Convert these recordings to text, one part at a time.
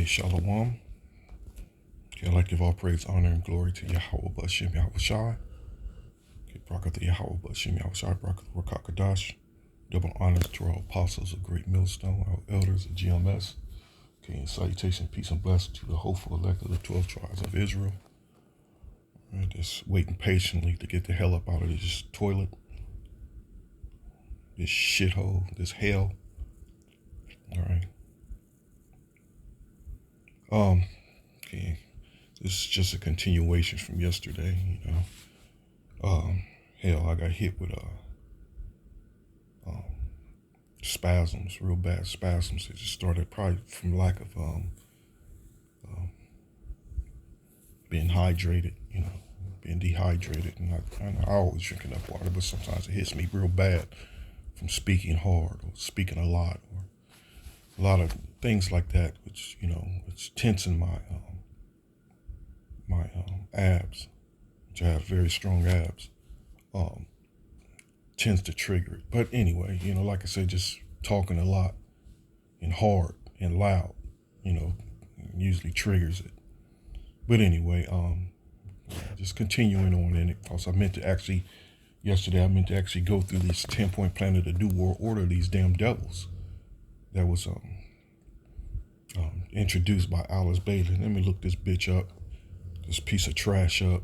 Hey, Shalom. Okay, I'd like to give all praise, honor, and glory to Yahweh Bashem Yahweh Shai. Okay, Barak Yahweh Bashem Yahweh Shai, Barak Rakakadash. Double honors to our apostles of Great Millstone, our elders of GMS. Okay, and salutation, peace, and blessing to the hopeful elect of the 12 tribes of Israel. And just waiting patiently to get the hell up out of this toilet, this shithole, this hell. All right. Okay. This is just a continuation from yesterday, you know. Hell, I got hit with spasms, real bad spasms. It just started probably from lack of being hydrated, you know, being dehydrated. And I always drink enough water, but sometimes it hits me real bad from speaking hard or speaking a lot or a lot of things like that, which, you know, it's tensing my abs, which I have very strong abs, tends to trigger it. But anyway, you know, like I said, just talking a lot and hard and loud, you know, usually triggers it. But anyway, just continuing on in it, because yesterday I meant to actually go through this 10-point plan of the New World Order, these damn devils that was introduced by Alice Bailey. Let me look this bitch up, this piece of trash up,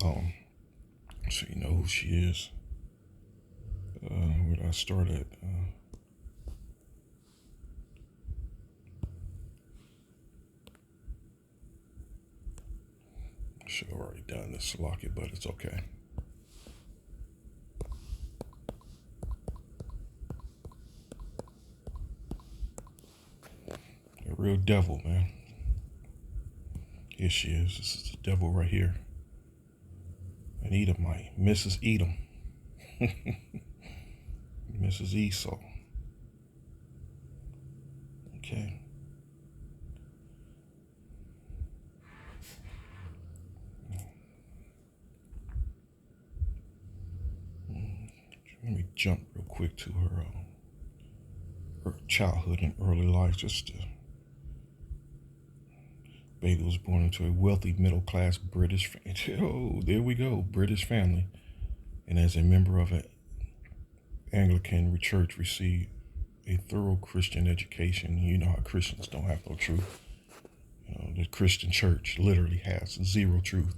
so you know who she is. Where did I start at? I should have already done this, Salaki, but it's okay. A real devil, man. Here she is. This is the devil right here. And Edomite, Mrs. Edom. Mrs. Esau. Okay. Let me jump real quick to her childhood and early life. Bailey was born into a wealthy middle-class British family. Oh, there we go, British family. And as a member of an Anglican church, received a thorough Christian education. You know how Christians don't have no truth. You know, the Christian church literally has zero truth.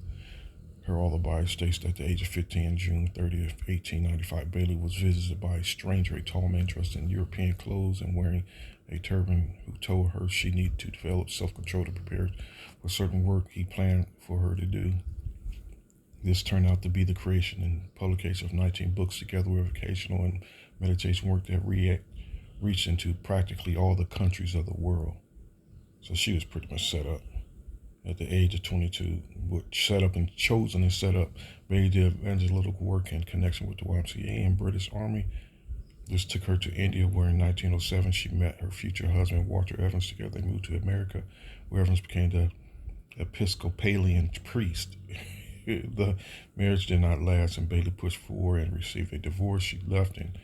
Her alibi states that at the age of 15, June 30th, 1895, Bailey was visited by a stranger, a tall man dressed in European clothes and wearing a turban, who told her she needed to develop self-control to prepare for certain work he planned for her to do. This turned out to be the creation and publication of 19 books, together with vocational and meditation work that reached into practically all the countries of the world. So she was pretty much set up at the age of 22, chosen and set up. Bailey did evangelical work in connection with the YMCA and British Army. This took her to India, where in 1907 she met her future husband, Walter Evans. Together they moved to America, where Evans became the Episcopalian priest. The marriage did not last, and Bailey pushed for and received a divorce. She left and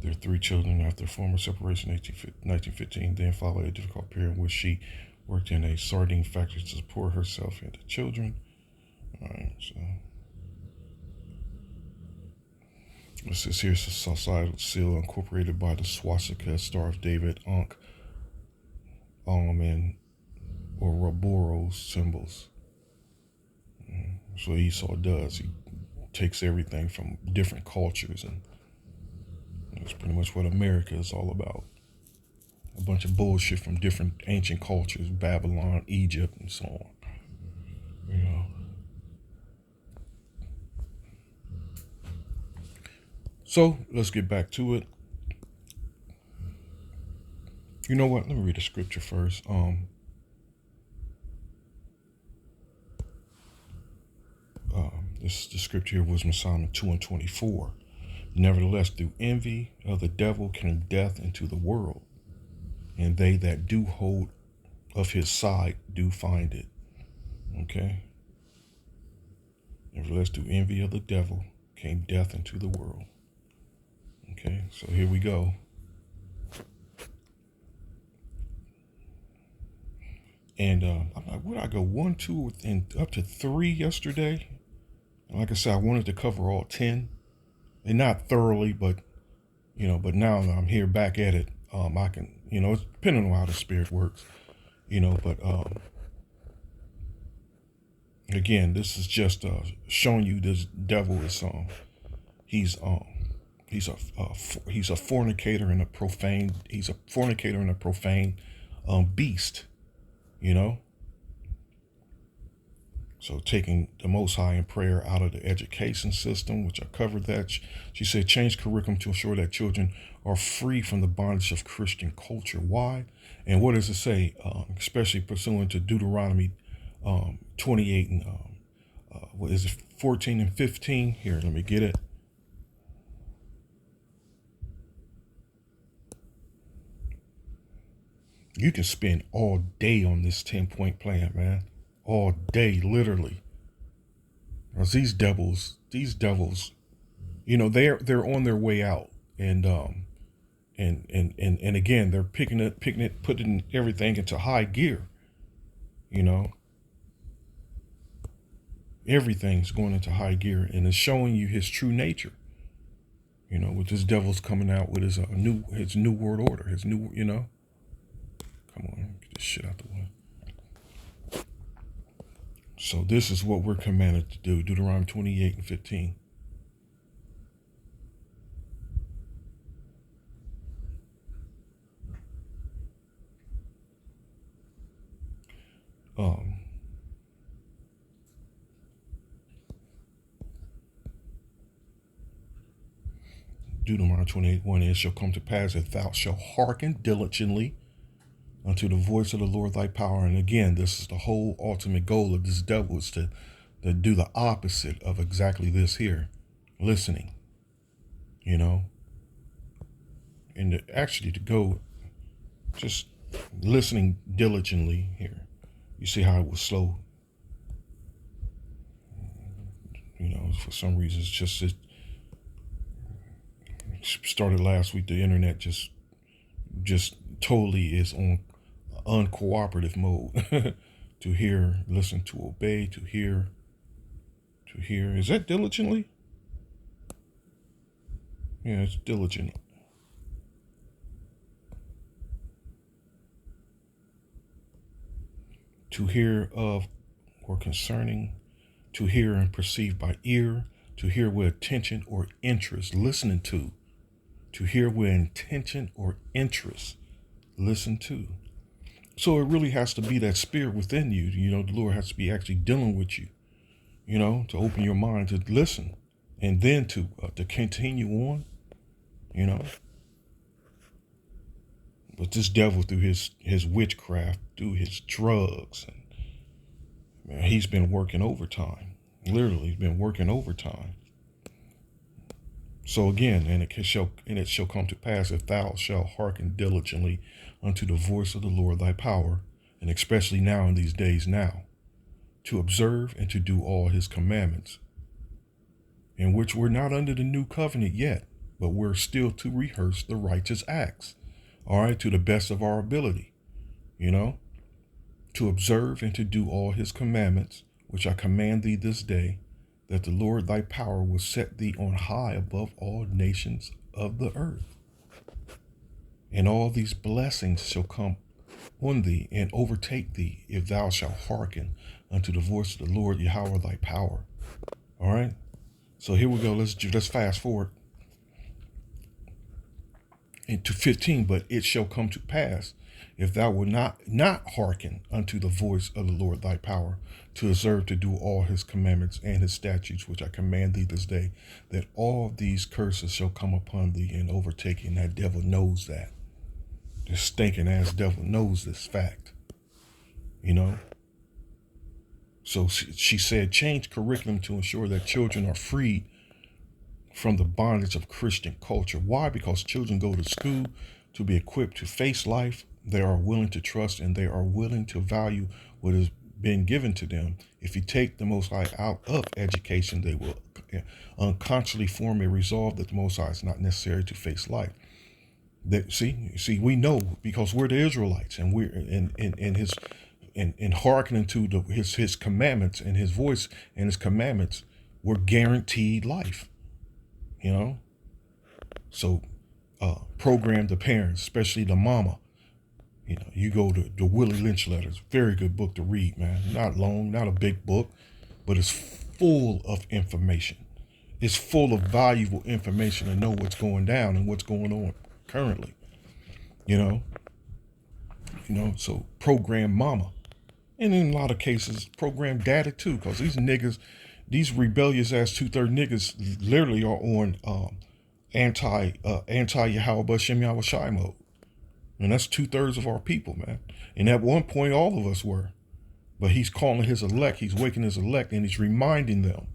their 3 children after a former separation in 1915. Then followed a difficult period in which she worked in a sardine factory to support herself and the children. All right, so this is here's a societal seal incorporated by the swastika, Star of David, Ankh, and Ouroboros symbols. So Esau does. He takes everything from different cultures, and that's pretty much what America is all about. A bunch of bullshit from different ancient cultures, Babylon, Egypt, and so on. You know. So let's get back to it. You know what? Let me read the scripture first. The scripture here was Psalm 2:24. Nevertheless, through envy of the devil came death into the world, and they that do hold of his side do find it. Okay? Nevertheless, through envy of the devil came death into the world. Okay, so here we go. And I'm like, where'd I go? 1, 2, and up to 3 yesterday. And like I said, I wanted to cover all 10, and not thoroughly, but but now that I'm here back at it, I can, it's depending on how the spirit works, but again, this is just showing you this devil is he's he's he's a fornicator and a profane beast, you know. So taking the Most High in prayer out of the education system, which I covered that. She said change curriculum to ensure that children are free from the bondage of Christian culture. Why? And what does it say? Especially pursuant to Deuteronomy 28 and what is it, 14 and 15? Here, let me get it. You can spend all day on this 10-point plan, man. All day, literally. Because these devils, they're on their way out, and again, they're putting everything into high gear. Everything's going into high gear, and it's showing you his true nature. With this devil's coming out with his new world order, his new, Come on, get this shit out the way. So this is what we're commanded to do. Deuteronomy 28 and 15. Deuteronomy 28:1, it shall come to pass that thou shalt hearken diligently unto the voice of the Lord thy power. And again, this is the whole ultimate goal of this devil, is to do the opposite of exactly this here. Listening. And actually to go just listening diligently here. You see how it was slow. For some reason, it started last week. The internet just totally is on uncooperative mode. To hear, listen, to obey, to hear. Is that diligently? Yeah, it's diligent. To hear of or concerning, to hear and perceive by ear, to hear with attention or interest, listening to hear with intention or interest, listen to. So it really has to be that spirit within you. The Lord has to be actually dealing with you, to open your mind to listen, and then to continue on, But this devil, through his witchcraft, through his drugs, and man, he's been working overtime. Literally, he's been working overtime. So again, and it shall come to pass, if thou shalt hearken diligently unto the voice of the Lord thy power, and especially now in these days now, to observe and to do all his commandments, in which we're not under the new covenant yet, but we're still to rehearse the righteous acts, all right, to the best of our ability, to observe and to do all his commandments, which I command thee this day, that the Lord thy power will set thee on high above all nations of the earth. And all these blessings shall come on thee and overtake thee, if thou shalt hearken unto the voice of the Lord Yahweh thy power. All right. So here we go. Let's fast forward into 15. But it shall come to pass, if thou wilt not hearken unto the voice of the Lord thy power, to observe to do all his commandments and his statutes, which I command thee this day, that all these curses shall come upon thee and overtake you. And that devil knows that. This stinking ass devil knows this fact. So she said, change curriculum to ensure that children are freed from the bondage of Christian culture. Why? Because children go to school to be equipped to face life. They are willing to trust, and they are willing to value what has been given to them. If you take the Most High out of education, they will unconsciously form a resolve that the Most High is not necessary to face life. See, we know, because we're the Israelites, and we're in his and hearkening to his commandments, and his voice and his commandments were guaranteed life. You know, so program the parents, especially the mama. You know, you go to the Willie Lynch letters. Very good book to read, man. Not long, not a big book, but it's full of information. It's full of valuable information to know what's going down and what's going on currently. You know, so program mama. And in a lot of cases, program daddy too, because these niggas, these rebellious ass 2/3 niggas literally are on anti Yahweh Shem Yahweh Shai mode. And that's 2/3 of our people, man. And at one point, all of us were. But he's calling his elect, he's waking his elect, and he's reminding them,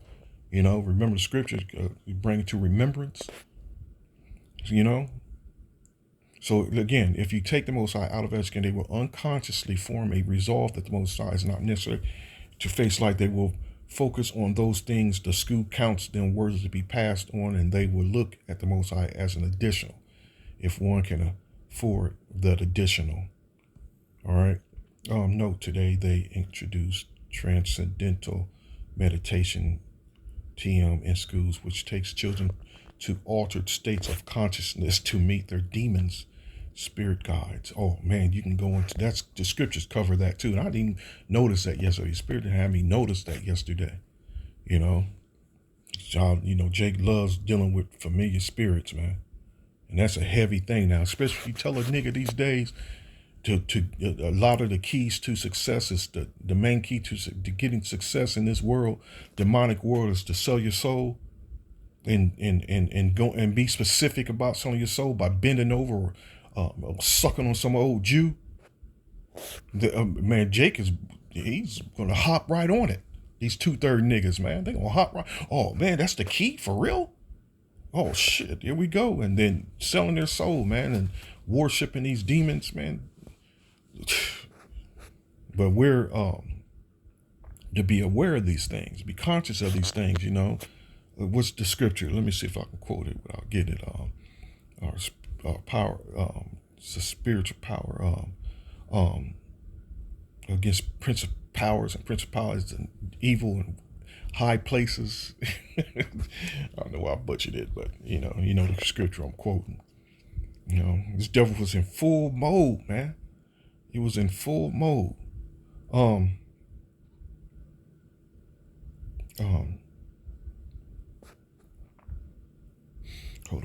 you know, remember the scriptures, bring it to remembrance, you know. So again, if you take the Most High out of education, they will unconsciously form a resolve that the Most High is not necessary to face life. They will focus on those things the school counts them words to be passed on, and they will look at the Most High as an additional, if one can afford that additional. All right. Note today they introduced transcendental meditation TM in schools, which takes children to altered states of consciousness to meet their demons, spirit guides. Oh man, you can go into that's the scriptures cover that too. And I didn't notice that yesterday. Spirit didn't have me notice that yesterday. You know, Jake loves dealing with familiar spirits, man, and that's a heavy thing now. Especially if you tell a nigga these days. To a lot of the keys to success is the main key to getting success in this world, demonic world, is to sell your soul, and go and be specific about selling your soul by bending over or sucking on some old Jew. Man, Jake he's gonna hop right on it. These 2/3 niggas, man, they gonna hop right. Oh man, that's the key for real. Oh shit, here we go. And then selling their soul, man, and worshiping these demons, man. But we're to be aware of these things, be conscious of these things. You know, what's the scripture? Let me see if I can quote it without getting it. Our power, it's a spiritual power against powers and principalities and evil and high places. I don't know why I butchered it, but you know the scripture I'm quoting. You know, this devil was in full mode, man. He was in full mode. Hold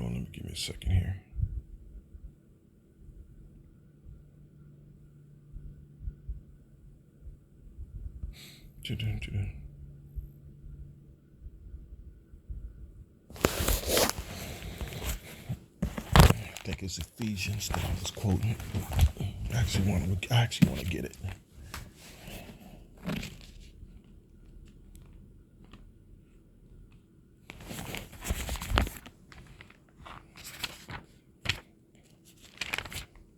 on, let me give me a second here. I think it's Ephesians that I was quoting. I actually want to get it.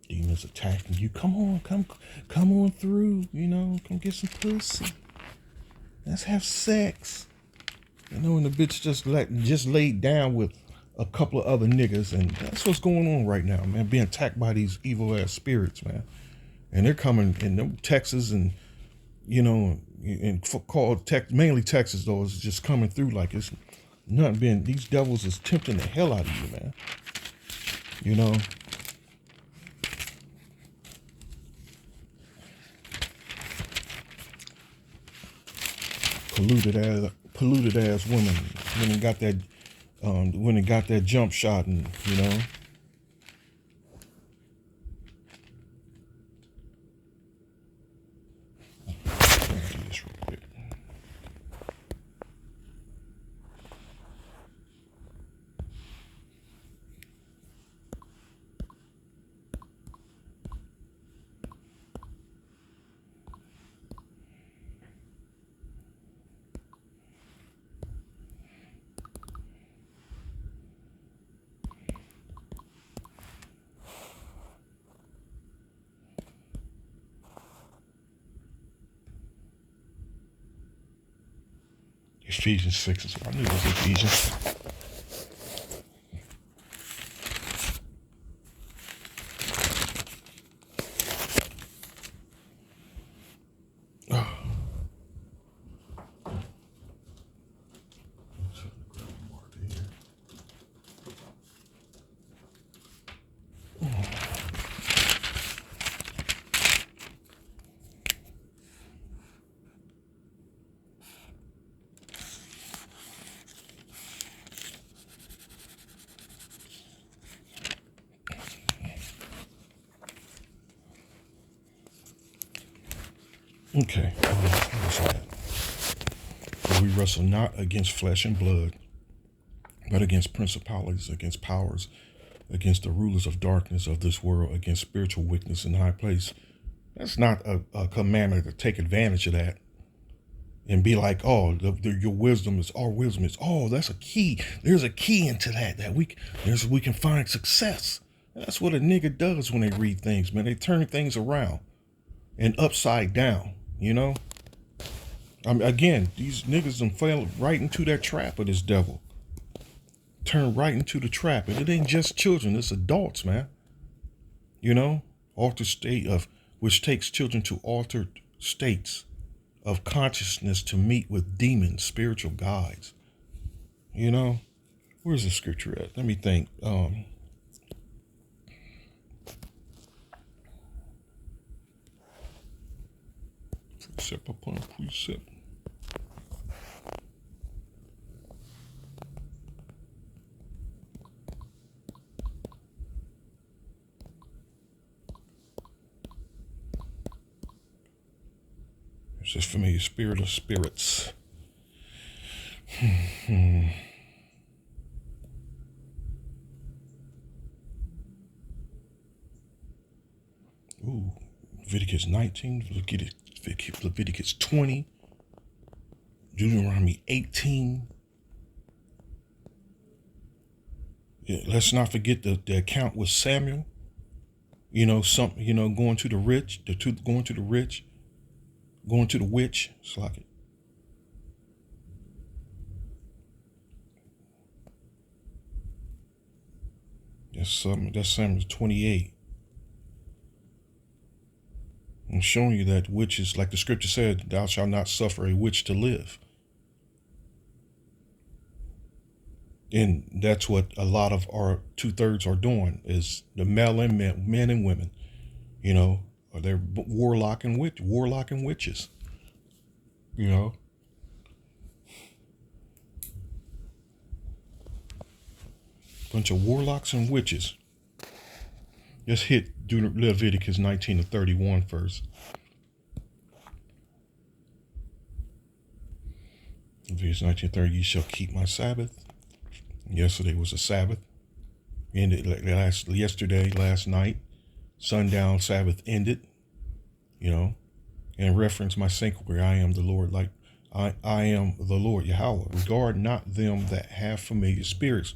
Demons attacking you. Come on through. You know, come get some pussy. Let's have sex. You know, and the bitch just laid down with a couple of other niggas, and that's what's going on right now, man. Being attacked by these evil ass spirits, man. And they're coming in Texas, and you know, and mainly Texas though, is just coming through like it's nothing. Being these devils is tempting the hell out of you, man. You know. Polluted ass women when it got that jump shot, and you know. Ephesians 6 is I knew it was Ephesians. Okay. What's that? For we wrestle not against flesh and blood, but against principalities, against powers, against the rulers of darkness of this world, against spiritual wickedness in high place. That's not a commandment to take advantage of that and be like, oh, your wisdom is our wisdom is, oh, that's a key. There's a key into that we can find success. And that's what a nigga does when they read things, man. They turn things around and upside down, you know? Again, these niggas done fell right into that trap of this devil. Turn right into the trap. And it ain't just children, it's adults, man. You know? Altered state of, which takes children to altered states of consciousness to meet with demons, spiritual guides. You know? Where's the scripture at? Let me think. Precept upon precept. It's just familiar spirit of spirits. Ooh, Leviticus 19, Leviticus 20, Deuteronomy 18. Yeah, let's not forget the account with Samuel. You know, going to the rich, going to the witch. It's like it. That's Samuel 28. I'm showing you that witches, like the scripture said, thou shalt not suffer a witch to live. And that's what a lot of our 2/3 are doing, is the men and women, you know, they're warlock and witches, you know. Bunch of warlocks and witches. Let's hit Leviticus 19:31 first. Leviticus 19:30, ye shall keep my Sabbath. Yesterday was a Sabbath. Ended last night, sundown Sabbath ended, you know, and reference my sanctuary. I am the Lord, like I am the Lord Yahweh. Regard not them that have familiar spirits,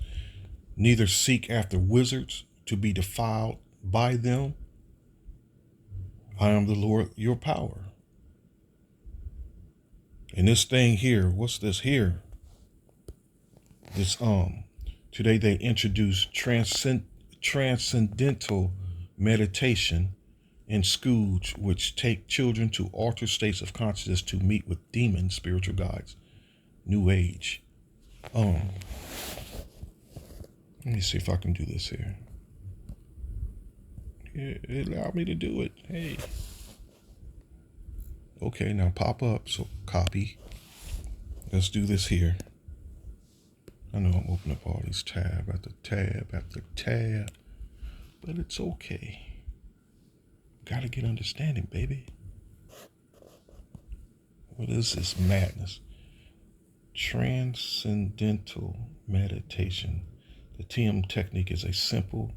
neither seek after wizards to be defiled by them. I am the Lord, your power. And this thing here, what's this here? This today they introduced transcendental meditation in schools, which take children to altered states of consciousness to meet with demons, spiritual guides, New Age. Let me see if I can do this here. It allowed me to do it. Hey. Okay, now pop up. So copy. Let's do this here. I know I'm opening up all these tab after tab, but it's okay. Gotta get understanding, baby. What is this madness? Transcendental meditation. The TM technique is a simple,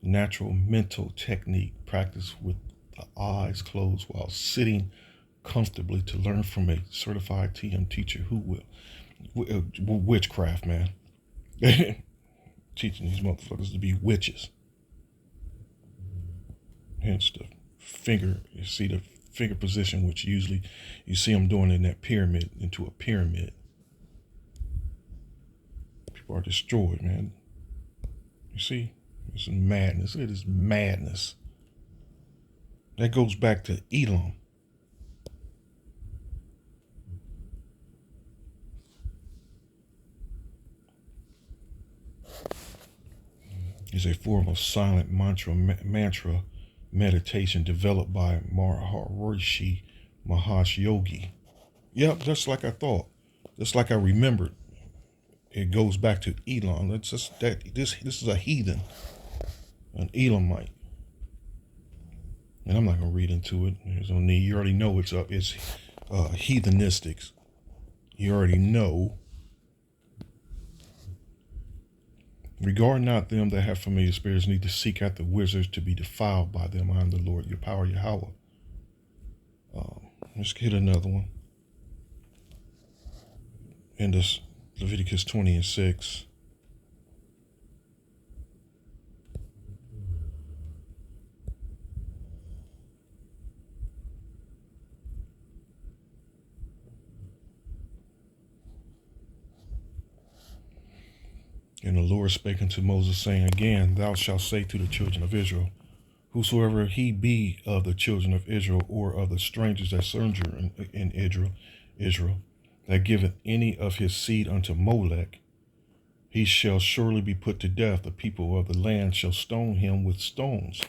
natural mental technique practiced with the eyes closed while sitting comfortably to learn from a certified TM teacher who will witchcraft, man. Teaching these motherfuckers to be witches. Hence the finger, you see the finger position, which usually you see them doing in that pyramid, into a pyramid. People are destroyed, man. You see? It's madness. It is madness. That goes back to Elam. Is a form of silent mantra meditation developed by Maharishi Mahesh Yogi. Yep, just like I thought. Just like I remembered. It goes back to Elam. That's just that this is a heathen, an Elamite. And I'm not going to read into it. There's no need. You already know it's heathenistics. You already know. Regard not them that have familiar spirits, neither seek after wizards to be defiled by them. I am the Lord, your power, Yahweh. Let's get another one. In this Leviticus 20:6. And the Lord spake unto Moses, saying, Again, thou shalt say to the children of Israel, whosoever he be of the children of Israel, or of the strangers that sojourn in Israel, that giveth any of his seed unto Molech, he shall surely be put to death. The people of the land shall stone him with stones.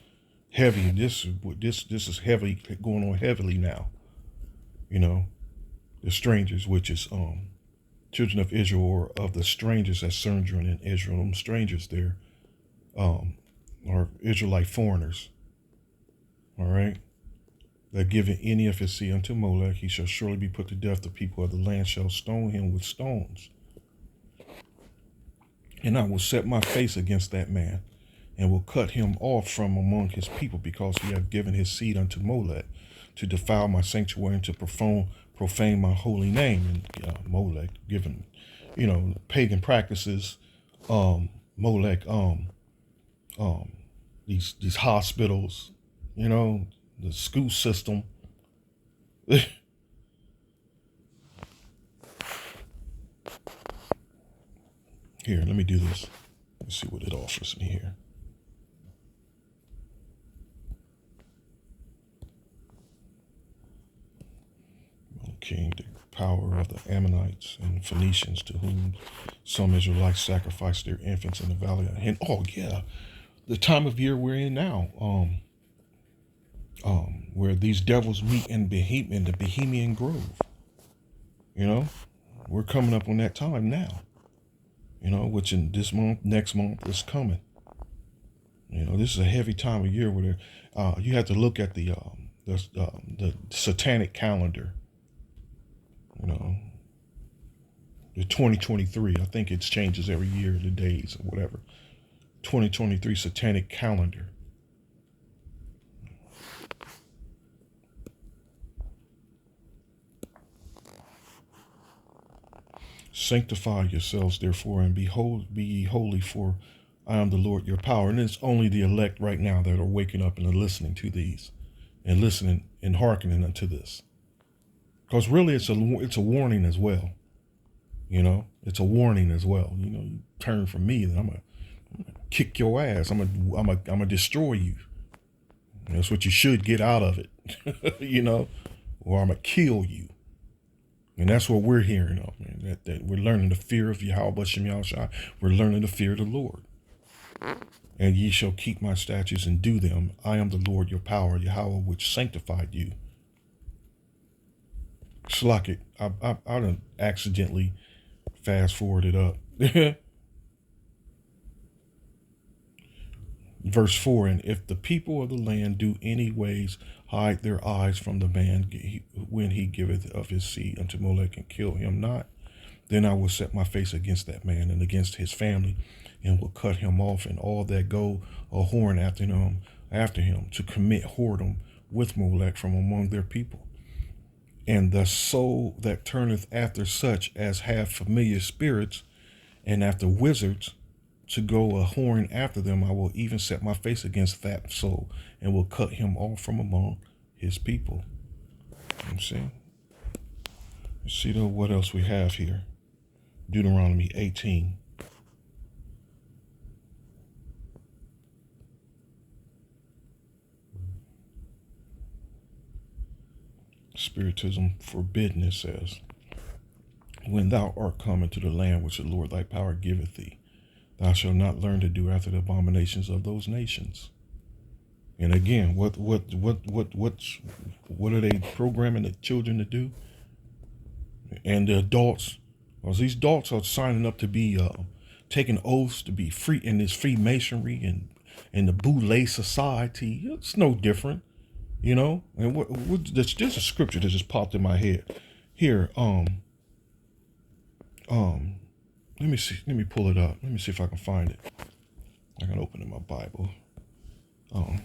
Heavy. This is heavy, going on heavily now. You know, the strangers, which is children of Israel, or of the strangers that sojourn in Israel. Them strangers there are Israelite foreigners. All right. That giving any of his seed unto Molech, he shall surely be put to death. The people of the land shall stone him with stones. And I will set my face against that man, and will cut him off from among his people, because he hath given his seed unto Molech, to defile my sanctuary, and to profane my holy name. And Molech, given, pagan practices, Molech, these hospitals, the school system. Here, let me do this. Let's see what it offers me here. Okay, the power of the Ammonites and Phoenicians, to whom some Israelites sacrificed their infants in the valley. And the time of year we're in now, where these devils meet in the Bohemian Grove. We're coming up on that time now. Which in this month, next month is coming. This is a heavy time of year where you have to look at the satanic calendar. The 2023, I think it changes every year, the days or whatever. 2023 satanic calendar. Sanctify yourselves, therefore, and be ye holy, for I am the Lord your power. And it's only the elect right now that are waking up and are listening to these, and listening and hearkening unto this. Because really, it's a warning as well. It's a warning as well. You turn from me, then I'm gonna kick your ass. I'm gonna destroy you. That's what you should get out of it. Or I'm gonna kill you. And that's what we're hearing of, man. That we're learning the fear of Yahweh Shem Yahushua. We're learning the fear of the Lord. And ye shall keep my statutes and do them. I am the Lord your power, Yahweh, which sanctified you. Slack it. I done accidentally fast forwarded up. Verse 4, and if the people of the land do any ways hide their eyes from the man when he giveth of his seed unto Molech, and kill him not, then I will set my face against that man and against his family, and will cut him off, and all that go a whoring after him to commit whoredom with Molech from among their people. And the soul that turneth after such as have familiar spirits, and after wizards, to go a whoring after them, I will even set my face against that soul, and will cut him off from among his people. Let's see though what else we have here. Deuteronomy 18. Spiritism forbidden, it says, when thou art come into the land which the Lord thy power giveth thee, thou shalt not learn to do after the abominations of those nations. And again, what are they programming the children to do? And the adults, well, these adults are signing up to be taking oaths to be free in this Freemasonry and the Boule Society. It's no different. You know, and there's a scripture that just popped in my head here. Let me see. Let me pull it up. Let me see if I can find it. I can open in my Bible. Um,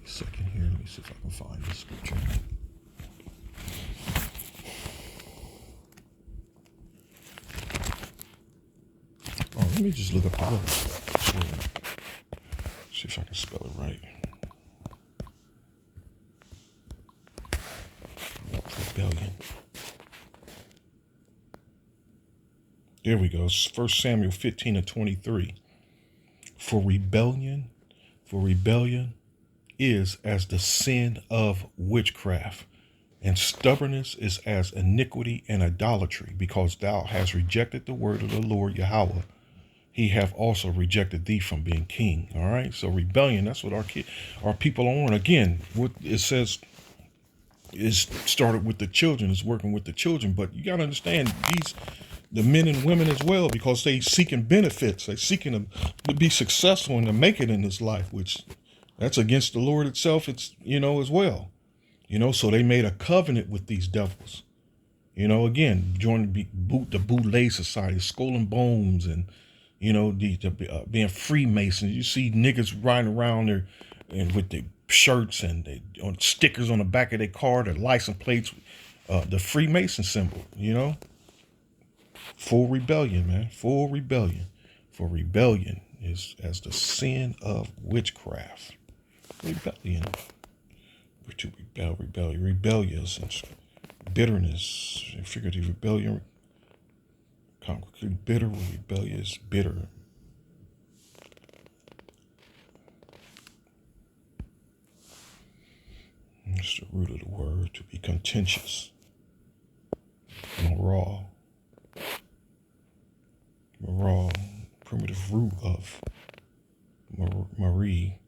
a second here. Let me see if I can find the scripture. Oh, let me just look up the word. See if I can spell it right. Rebellion. There we go. It's 1 Samuel 15:23. For rebellion is as the sin of witchcraft, and stubbornness is as iniquity and idolatry, because thou hast rejected the word of the Lord Yahweh. He hath also rejected thee from being king. All right. So rebellion, that's what our people are on. Again, what it says is started with the children, is working with the children. But you got to understand the men and women as well, because they seeking benefits. They seeking to be successful and to make it in this life, which that's against the Lord itself. It's, as well, so they made a covenant with these devils, again, joining the Boule Society, Skull and Bones, and, being Freemasons. You see niggas riding around there and with the shirts and on stickers on the back of their car, their license plates, the Freemason symbol, Full rebellion, man. Full rebellion. For rebellion is as the sin of witchcraft. Rebellion. To rebellious, and bitterness, figurative rebellion, concretely bitter, rebellious, bitter. That's the root of the word, to be contentious, moral, primitive root of Marie,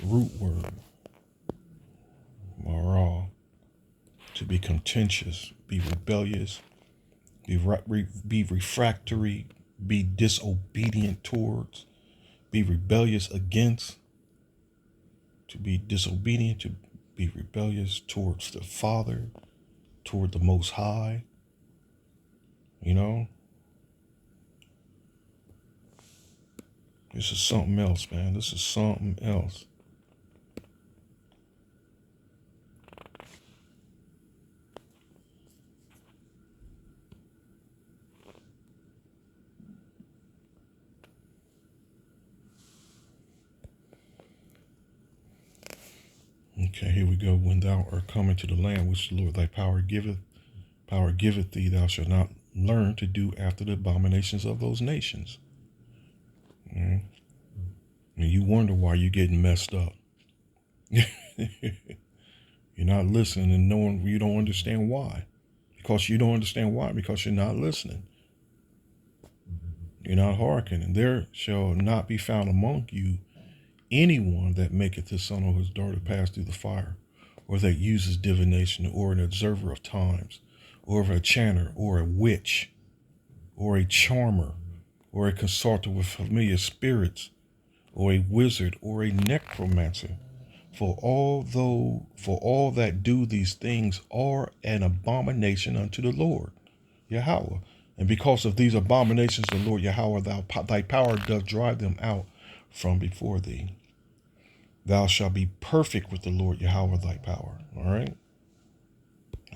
root word, moral, to be contentious, be rebellious, be refractory, be disobedient towards, be rebellious against, to be disobedient, to be rebellious towards the Father, toward the Most High, This is something else, man. This is something else. Okay, here we go. When thou art coming to the land which the Lord thy power giveth thee, thou shalt not learn to do after the abominations of those nations. And you wonder why you're getting messed up. You're not listening and knowing you don't understand why. Because you don't understand why, because you're not listening. You're not hearkening. There shall not be found among you anyone that maketh his son or his daughter pass through the fire, or that uses divination, or an observer of times, or a chanter, or a witch, or a charmer, or a consulter with familiar spirits, or a wizard, or a necromancer. For all that do these things are an abomination unto the Lord Yahweh. And because of these abominations, the Lord Yahweh, thy power doth drive them out from before thee. Thou shalt be perfect with the Lord Yahweh thy power. All right?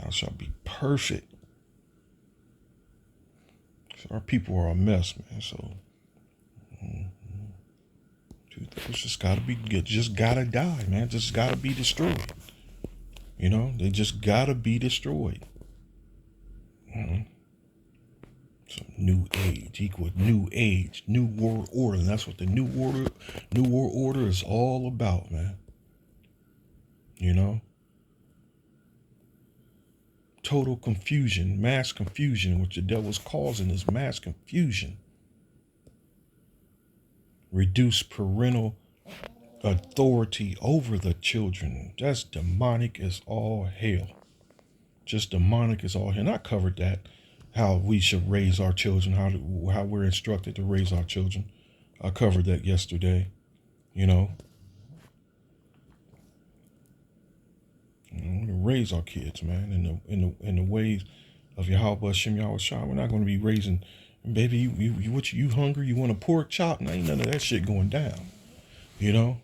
Thou shalt be perfect. So our people are a mess, man. So those just gotta be good. Just gotta die, man. Just gotta be destroyed. They just gotta be destroyed. So new age equal new age, new world order. And that's what the new world order is all about, man. You know? Total confusion, mass confusion, which the devil's causing is mass confusion. Reduce parental authority over the children. That's demonic as all hell. Just demonic as all hell. And I covered that, how we should raise our children, how we're instructed to raise our children. I covered that yesterday. You know, we're gonna raise our kids, man, in the ways of Yahweh Shem Yahweh Shah. We're not going to be raising, baby, you hungry? You want a pork chop? And ain't none of that shit going down. You know,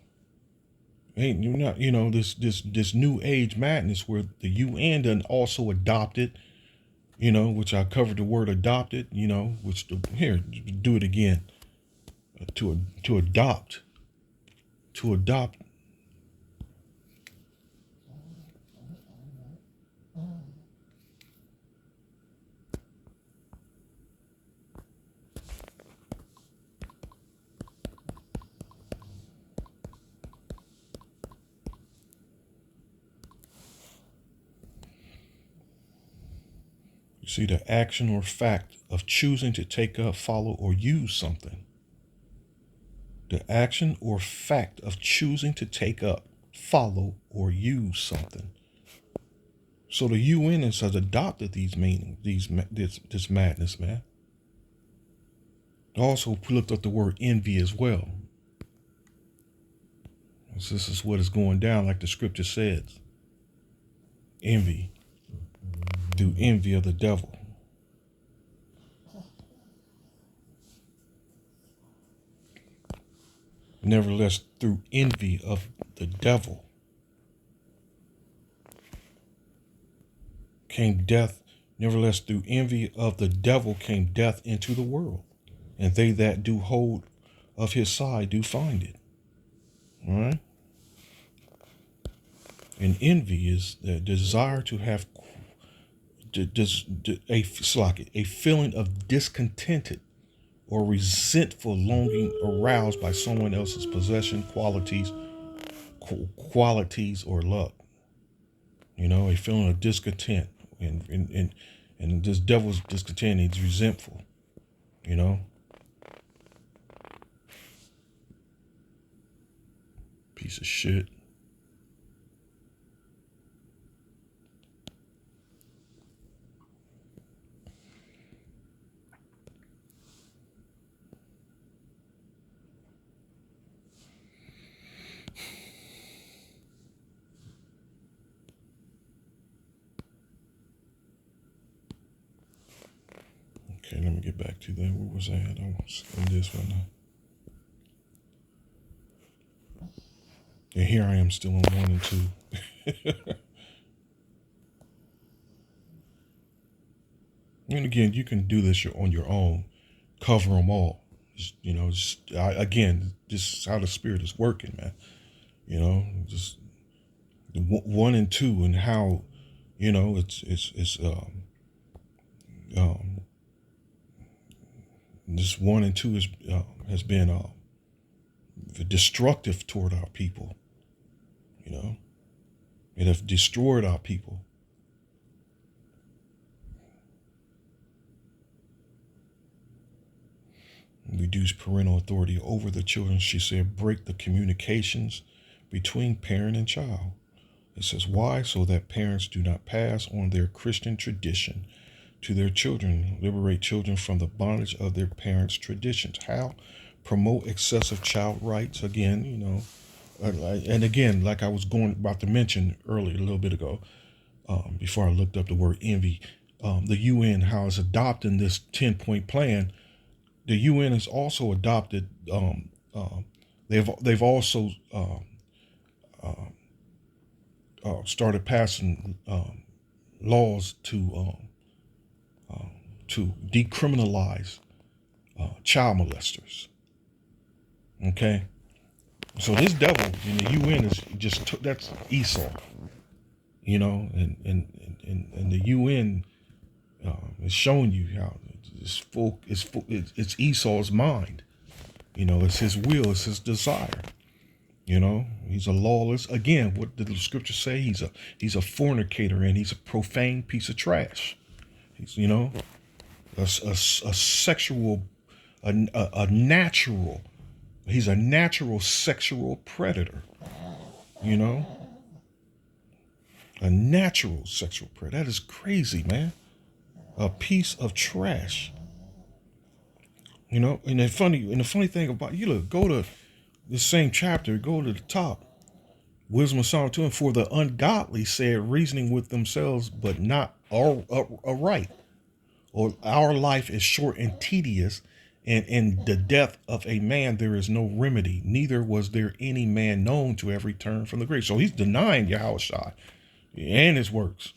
ain't you not? You know, this new age madness where the UN done also adopted. You know, which I covered the word adopted. You know, which here do it again. To adopt. You see, the action or fact of choosing to take up, follow, or use something. The action or fact of choosing to take up, follow, or use something. So the UN has adopted these meanings, this madness, man. Also looked up the word envy as well. This is what is going down, like the scripture says. Envy, through envy of the devil. Nevertheless, through envy of the devil came death. Nevertheless, through envy of the devil came death into the world. And they that do hold of his side do find it. All right? And envy is the desire to have a feeling of discontented or resentful longing aroused by someone else's possession, qualities or luck. You know, a feeling of discontent. And this devil's discontent, he's resentful. You know? Piece of shit. Okay, let me get back to that. Where was I at? I was in this one now. And here I am still on 1 and 2. And again, you can do this on your own. Cover them all. You know, again, this is how the Spirit is working, man. You know, just 1 and 2 and how, you know, it's this 1 and 2 has been destructive toward our people. You know, it has destroyed our people. Reduce parental authority over the children. She said, break the communications between parent and child. It says, why? So that parents do not pass on their Christian tradition to their children. Liberate children from the bondage of their parents' traditions. How? Promote excessive child rights. Again, you know, and again, like I was about to mention earlier, a little bit ago, before I looked up the word envy, the UN, how it's adopting this 10-point plan. The UN has also adopted. They've also started passing laws to decriminalize child molesters. Okay, so this devil in the UN is that's Esau, you know, and the UN is showing you how It's Esau's mind. It's his will, it's his desire. He's a lawless. Again, what did the scripture say? He's a fornicator, and he's a profane piece of trash. He's a sexual, a natural. He's a natural sexual predator. A natural sexual predator. That is crazy, man. A piece of trash. And the funny thing about go to the same chapter, go to the top. Wisdom of Solomon 2, and for the ungodly said, reasoning with themselves, but not aright. Or our life is short and tedious, and in the death of a man there is no remedy. Neither was there any man known to have returned from the grave. So he's denying Yahushua and his works.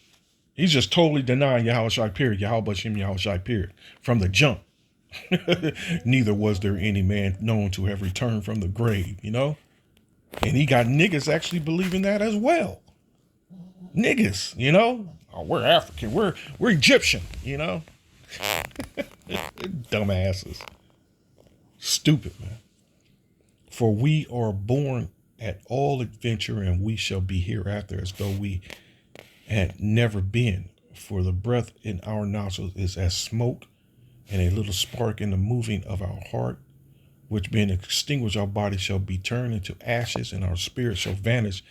He's just totally denying Yahushua, period. Yahweh Shem Yahushua, period. From the jump. Neither was there any man known to have returned from the grave, And he got niggas actually believing that as well. Niggas, Oh, we're African. We're Egyptian, Dumbasses. Stupid, man. For we are born at all adventure, and we shall be hereafter as though we had never been. For the breath in our nostrils is as smoke, and a little spark in the moving of our heart, which being extinguished, our body shall be turned into ashes, and our spirit shall vanish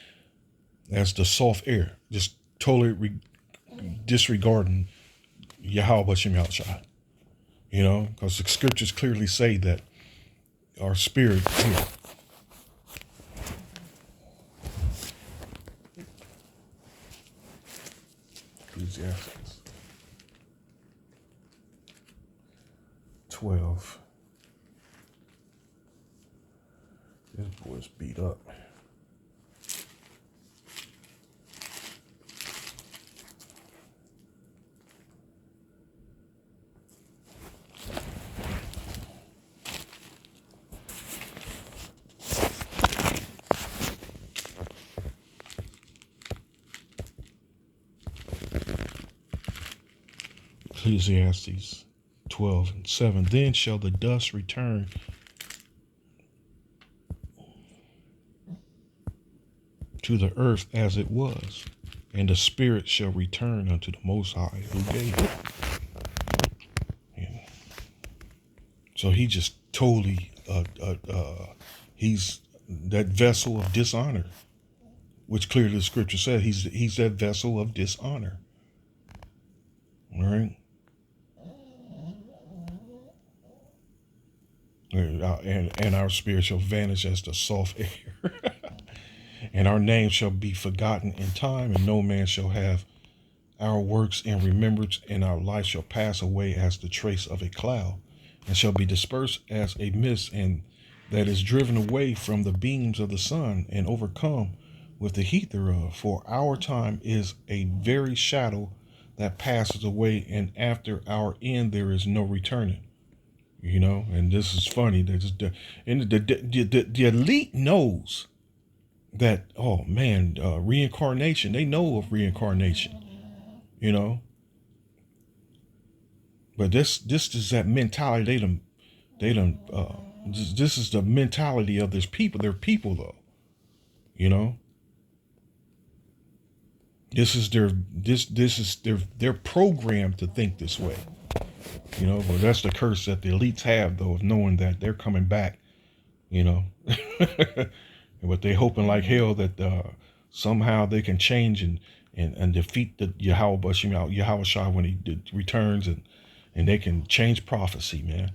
as the soft air. Just totally disregarding Yahweh Shem Yahushua. Because the scriptures clearly say that our spirit here. Ecclesiastes 12. This boy's beat up. Ecclesiastes 12:7. Then shall the dust return to the earth as it was, and the spirit shall return unto the Most High who gave it. So he just totally, he's that vessel of dishonor, which clearly the scripture said he's that vessel of dishonor. All right. And our spirit shall vanish as the soft air. And our name shall be forgotten in time, and no man shall have our works in remembrance, and our life shall pass away as the trace of a cloud, and shall be dispersed as a mist, and that is driven away from the beams of the sun, and overcome with the heat thereof. For our time is a very shadow that passes away, and after our end there is no returning. And this is funny. The elite knows that, oh man, reincarnation. They know of reincarnation, But this is that mentality. This is the mentality of this people. They're people, though, This is they're programmed to think this way. But that's the curse that the elites have, though, of knowing that they're coming back, But they hoping like hell that somehow they can change and defeat the Yahweh when he returns, and they can change prophecy, man.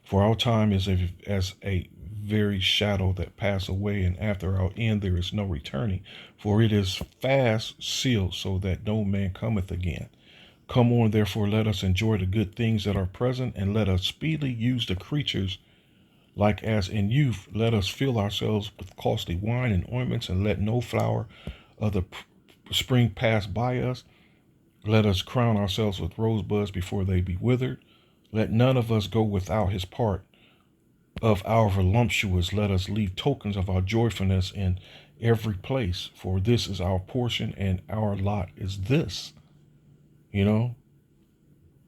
For our time is as a very shadow that pass away, and after our end there is no returning. For it is fast sealed, so that no man cometh again. Come on, therefore, let us enjoy the good things that are present, and let us speedily use the creatures like as in youth. Let us fill ourselves with costly wine and ointments, and let no flower of the spring pass by us. Let us crown ourselves with rosebuds before they be withered. Let none of us go without his part of our voluptuous. Let us leave tokens of our joyfulness in every place, for this is our portion, and our lot is this.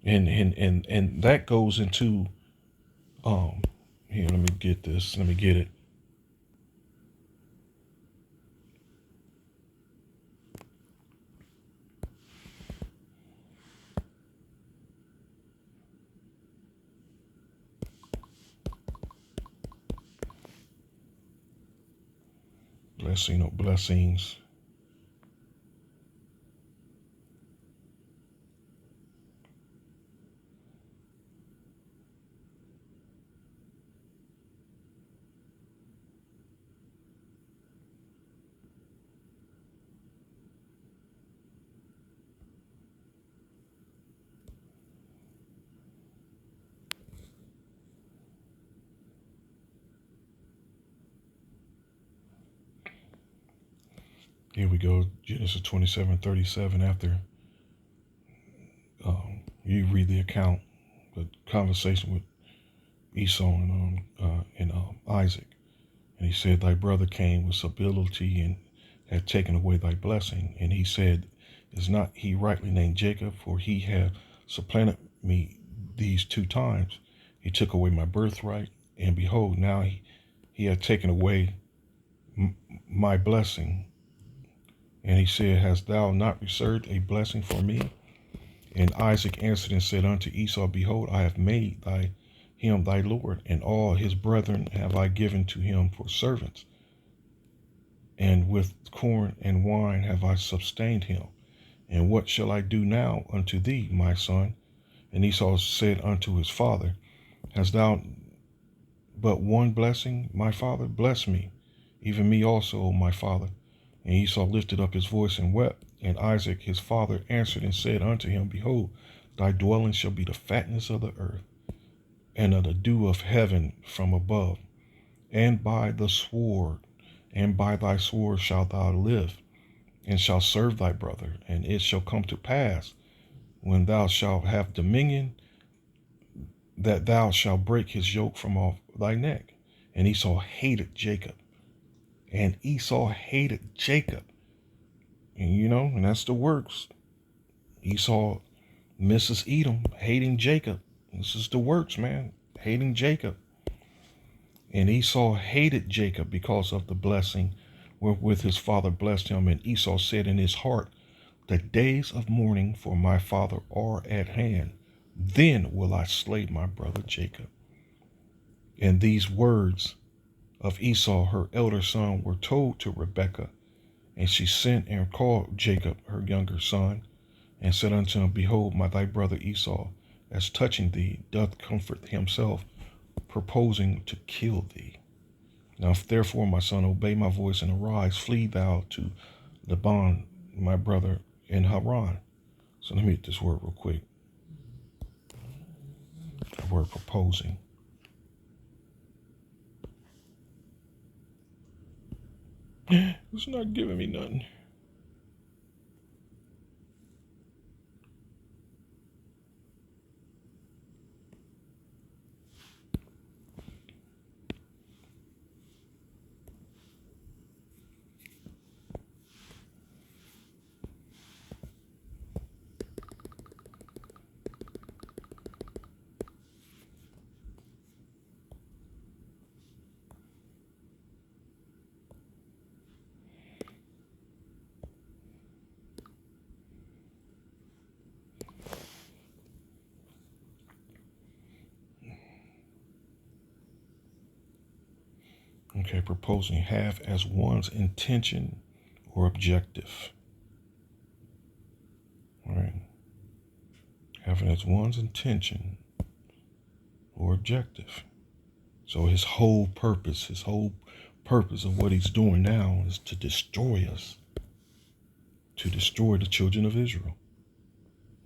And that goes into here, let me get this. Let me get it. Blessing or blessings. Here we go. Genesis 27:37. After you read the account, the conversation with Esau and Isaac, and he said, "Thy brother came with subtlety and had taken away thy blessing." And he said, "Is not he rightly named Jacob? For he had supplanted me these 2 times. He took away my birthright, and behold, now he had taken away my blessing." And he said, "Hast thou not reserved a blessing for me?" And Isaac answered and said unto Esau, "Behold, I have made him thy Lord, and all his brethren have I given to him for servants. And with corn and wine have I sustained him. And what shall I do now unto thee, my son?" And Esau said unto his father, "Hast thou but one blessing, my father? Bless me, even me also, O my father." And Esau lifted up his voice and wept. And Isaac his father answered and said unto him, "Behold, thy dwelling shall be the fatness of the earth, and of the dew of heaven from above. And by the sword, and by thy sword shalt thou live, and shalt serve thy brother. And it shall come to pass, when thou shalt have dominion, that thou shalt break his yoke from off thy neck." And Esau hated Jacob. And Esau hated Jacob. And that's the works. Esau misses Edom, hating Jacob. This is the works, man. Hating Jacob. And Esau hated Jacob because of the blessing wherewith his father blessed him. And Esau said in his heart, "The days of mourning for my father are at hand. Then will I slay my brother Jacob." And these words of Esau, her elder son, were told to Rebekah. And she sent and called Jacob, her younger son, and said unto him, "Behold, thy brother Esau, as touching thee, doth comfort himself, purposing to kill thee. Now therefore, my son, obey my voice and arise, flee thou to Laban, my brother, in Haran." So let me get this word real quick. The word proposing. It's not giving me nothing. Okay, proposing, have as one's intention or objective. All right. Having as one's intention or objective. So his whole purpose of what he's doing now is to destroy us, to destroy the children of Israel.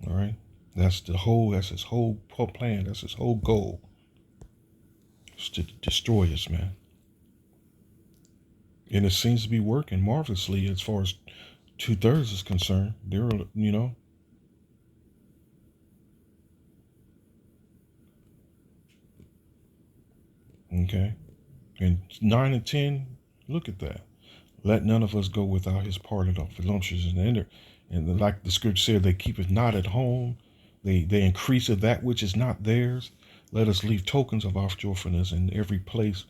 All right. That's his whole plan. That's his whole goal. It's to destroy us, man. And it seems to be working marvelously as far as 2/3 is concerned. Okay. And 9 and 10, look at that. Let none of us go without his pardon of voluptuous and enter. And like the scripture said, they keep it not at home. They increase of that which is not theirs. Let us leave tokens of our joyfulness in every place.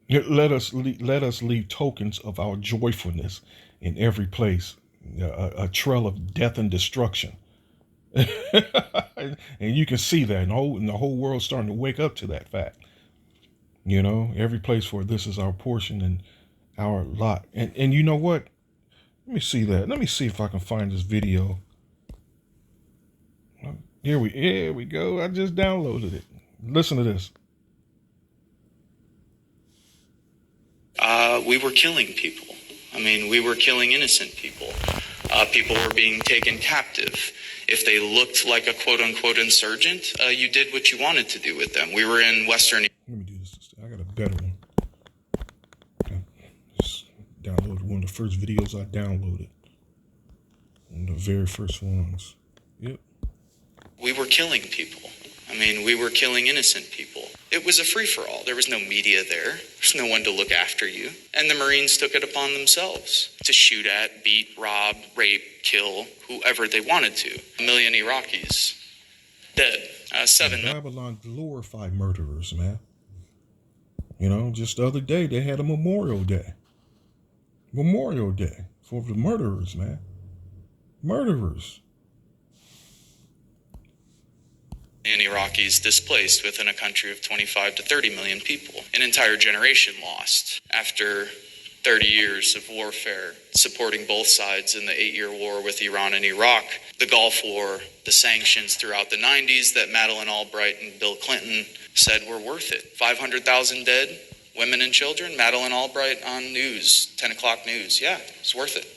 Let us leave tokens of our joyfulness in every place. A trail of death and destruction. And you can see that, and the whole world's starting to wake up to that fact. Every place for this is our portion and our lot. And you know what? Let me see that. Let me see if I can find this video. Here we go. I just downloaded it. Listen to this. We were killing people. I mean, we were killing innocent people. People were being taken captive. If they looked like a quote-unquote insurgent, you did what you wanted to do with them. We were in Western... Let me do this. I got a better one. I just downloaded one of the first videos I downloaded. One of the very first ones. Yep. We were killing people. I mean, we were killing innocent people. It was a free-for-all. There was no media there. There's no one to look after you. And the Marines took it upon themselves to shoot at, beat, rob, rape, kill whoever they wanted to. 1 million Iraqis dead. 7 million. Babylon glorified murderers, man. Just the other day they had a Memorial Day. Memorial Day for the murderers, man. Murderers. And Iraqis displaced within a country of 25 to 30 million people. An entire generation lost after 30 years of warfare, supporting both sides in the 8-year war with Iran and Iraq, the Gulf War, the sanctions throughout the 90s that Madeleine Albright and Bill Clinton said were worth it. 500,000 dead, women and children. Madeleine Albright on news, 10 o'clock news. Yeah, it's worth it.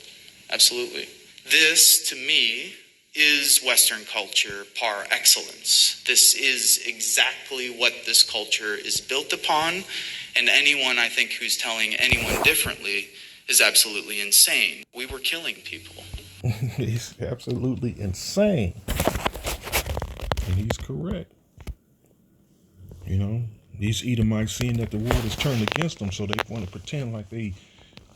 Absolutely. This, to me, is Western culture par excellence. This is exactly what this culture is built upon, and anyone, I think, who's telling anyone differently is absolutely insane. We were killing people. He's absolutely insane. And he's correct. These Edomites, seeing that the world is turned against them, so they want to pretend like they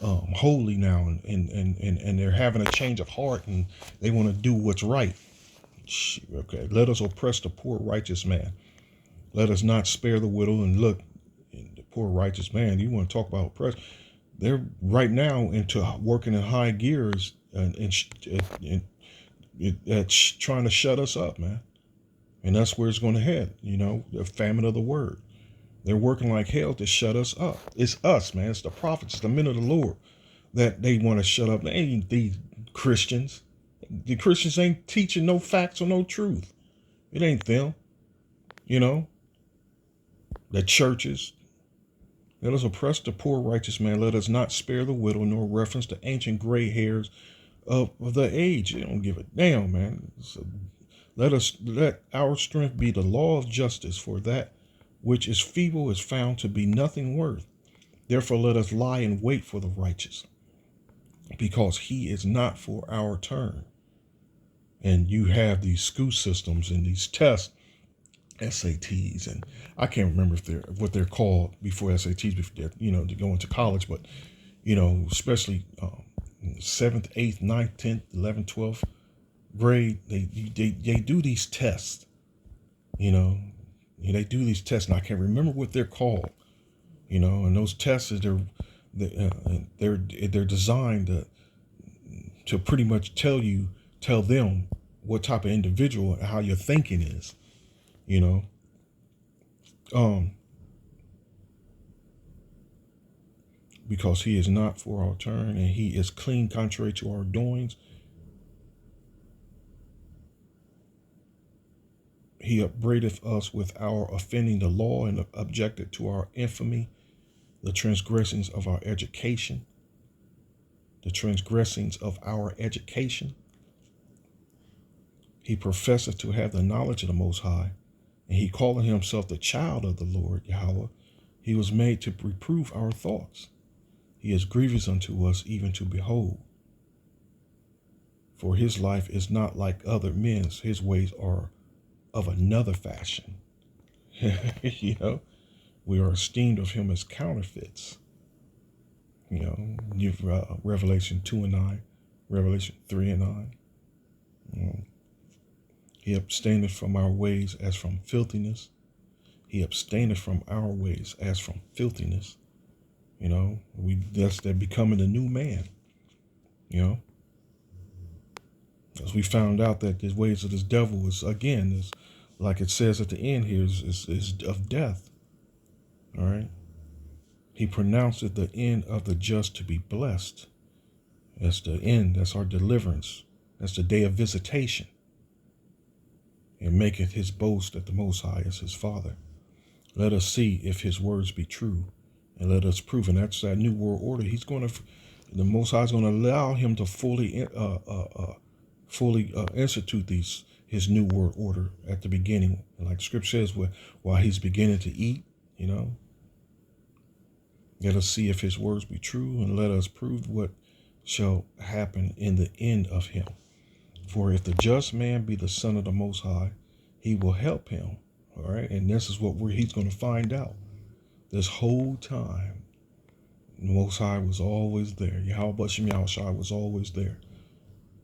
holy now, and they're having a change of heart, and they want to do what's right. Okay, let us oppress the poor righteous man. Let us not spare the widow. And look, the poor righteous man, you want to talk about oppress? They're right now into working in high gears and trying to shut us up, man. And that's where it's going to head. The famine of the word. They're working like hell to shut us up. It's us, man. It's the prophets, the men of the Lord that they want to shut up. They ain't these Christians. The Christians ain't teaching no facts or no truth. It ain't them. The churches. Let us oppress the poor righteous man. Let us not spare the widow, nor reference the ancient gray hairs of the age. They don't give a damn, man. So let our strength be the law of justice, for that which is feeble is found to be nothing worth. Therefore, let us lie in wait for the righteous, because he is not for our turn. And you have these school systems and these tests, SATs, and I can't remember what they're called before SATs, before to go into college, but especially 7th, 8th, 9th, 10th, 11th, 12th grade, they do these tests. They do these tests, and I can't remember what they're called. And those tests they're designed to pretty much tell them what type of individual and how your thinking is. Because he is not for our turn, and he is clean contrary to our doings. He upbraideth us with our offending the law, and objected to our infamy, the transgressings of our education. The transgressings of our education. He professeth to have the knowledge of the Most High, and he calling himself the child of the Lord Yahweh. He was made to reprove our thoughts. He is grievous unto us, even to behold. For his life is not like other men's. His ways are of another fashion. We are esteemed of him as counterfeits. You've Revelation 2 and 9, Revelation 3 and 9. He abstaineth from our ways as from filthiness. He abstaineth from our ways as from filthiness. You know, that's that becoming a new man. You know, as we found out that the ways of this devil is, again, is like it says at the end here, is of death. All right. He pronounced it the end of the just to be blessed. That's the end. That's our deliverance. That's the day of visitation. And maketh his boast at the Most High as his Father. Let us see if his words be true, and let us prove. And that's that new world order. The Most High is going to allow him to fully institute his new world order at the beginning. And like the scripture says, while he's beginning to eat, you know. Let us see if his words be true, and let us prove what shall happen in the end of him. For if the just man be the son of the Most High, he will help him. All right. And this is what he's going to find out. This whole time, the Most High was always there. Yahweh Bashem Yahushua was always there.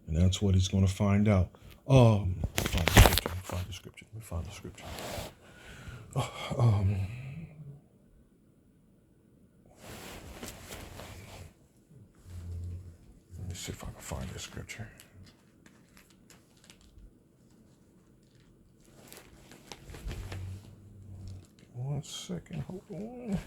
And that's what he's going to find out. Find the scripture. Let me find the scripture. Let me see if I can find this scripture. One second, hold on.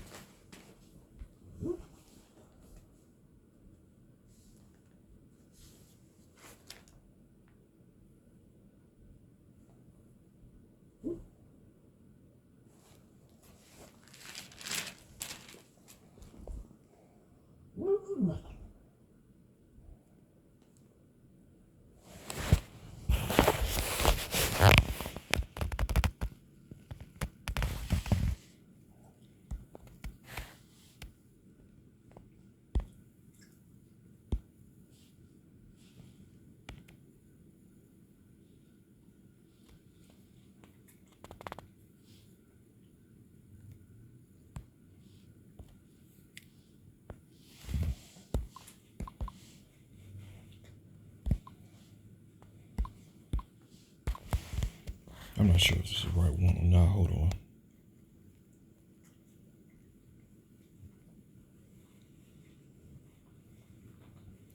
I'm not sure if this is the right one or not. Hold on.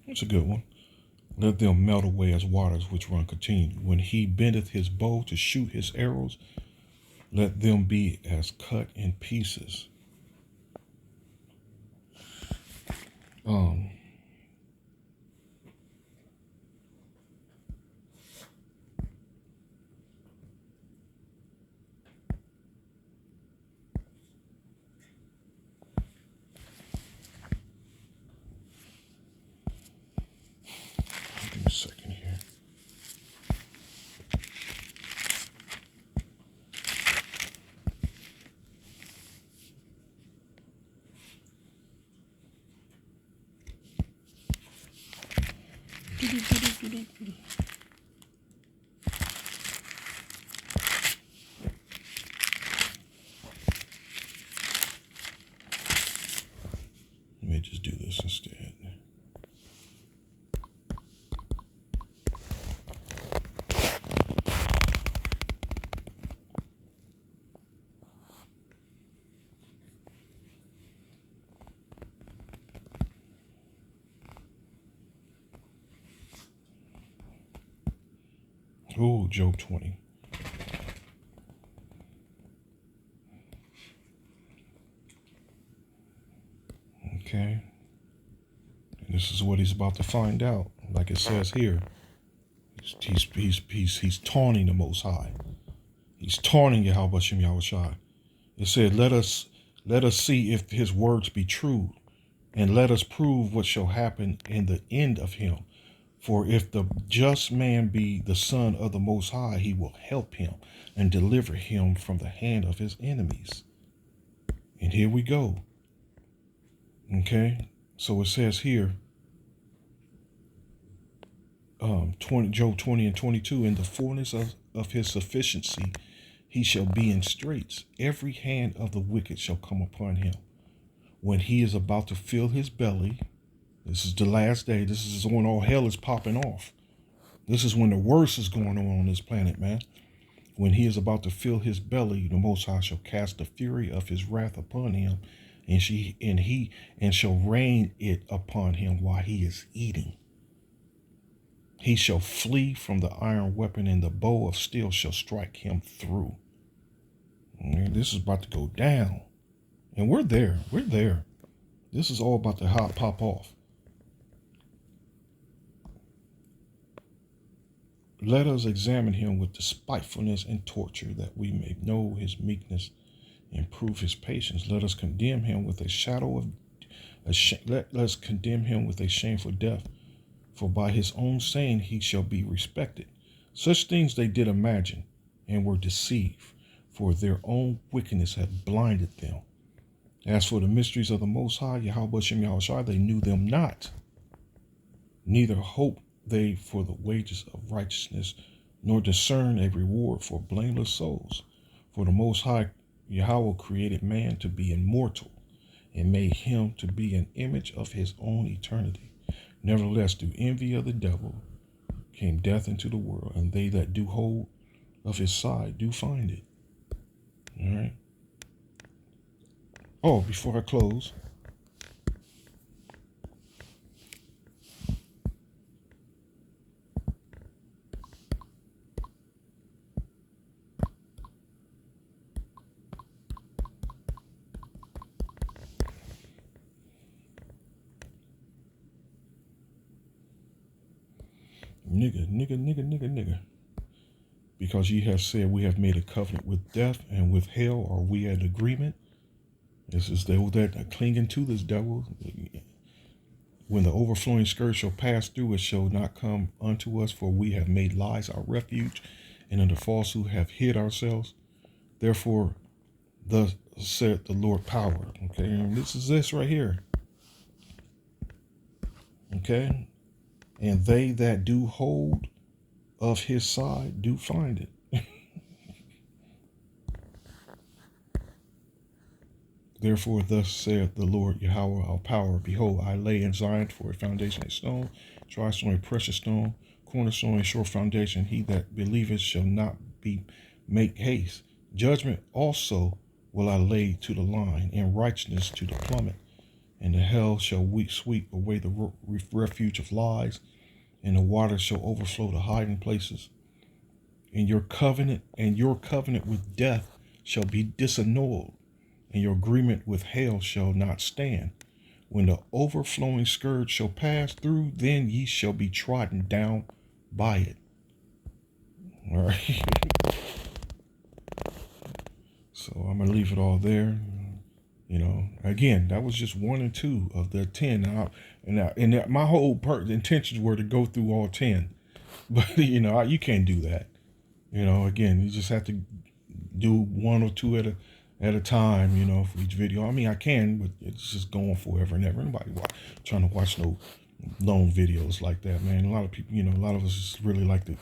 It's a good one. Let them melt away as waters which run continually. When he bendeth his bow to shoot his arrows, let them be as cut in pieces. Give me a second here. Let me just do this instead. Oh, Job 20. Okay. And this is what he's about to find out. Like it says here, he's taunting the Most High. He's taunting Yahweh Bashem Yahushua. It said, let us see if his words be true, and let us prove what shall happen in the end of him. For if the just man be the son of the Most High, he will help him and deliver him from the hand of his enemies. And here we go. Okay, so it says here, Job 20 and 22, in the fullness of his sufficiency, he shall be in straits. Every hand of the wicked shall come upon him. When he is about to fill his belly, this is the last day. This is when all hell is popping off. This is when the worst is going on this planet, man. When he is about to fill his belly, the Most High shall cast the fury of his wrath upon him, and shall rain it upon him while he is eating. He shall flee from the iron weapon, and the bow of steel shall strike him through. And this is about to go down. And we're there. We're there. This is all about to pop off. Let us examine him with despitefulness and torture, that we may know his meekness and prove his patience. Let us condemn him with a shadow of let us condemn him with a shameful death, for by his own saying he shall be respected. Such things they did imagine, and were deceived, for their own wickedness had blinded them. As for the mysteries of the Most High, Yahweh Shem Yahushua, they knew them not, neither hope they for the wages of righteousness, nor discern a reward for blameless souls. For the Most High Yahweh created man to be immortal, and made him to be an image of his own eternity. Nevertheless, through envy of the devil came death into the world, and they that do hold of his side do find it. All right. Oh, before I close, nigga. Because ye have said, we have made a covenant with death, and with hell are we in agreement. This is they that are clinging to this devil. When the overflowing scourge shall pass through, it shall not come unto us, for we have made lies our refuge, and under falsehood have hid ourselves. Therefore, thus said the Lord power. Okay, and this is this right here. Okay, and they that do hold of his side do find it. Therefore, thus saith the Lord Yahweh our power, behold, I lay in Zion for a foundation a stone, dry stone a precious stone, cornerstone a sure foundation. He that believeth shall not be make haste. Judgment also will I lay to the line, and righteousness to the plummet. And the hell shall sweep away the refuge of lies, and the waters shall overflow the hiding places. And your covenant with death shall be disannulled, and your agreement with hell shall not stand. When the overflowing scourge shall pass through, then ye shall be trodden down by it. All right. So I'm going to leave it all there. You know, again, that was just 1 and 2 of the 10. And my whole intentions were to go through all 10. But, you know, you can't do that. You know, again, you just have to do 1 or 2 at a time, you know, for each video. I mean, I can, but it's just going forever and ever. Nobody trying to watch no long videos like that, man. A lot of people, you know, a lot of us just really like the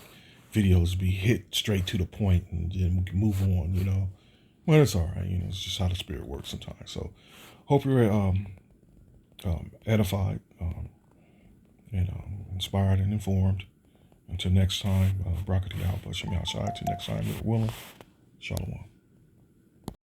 videos be hit straight to the point, and then we can move on, you know. Well, it's all right, you know, it's just how the spirit works sometimes. So hope you're edified and inspired and informed. Until next time, Brakati Al Basham outside. Till next time, Lord willing. Shalom.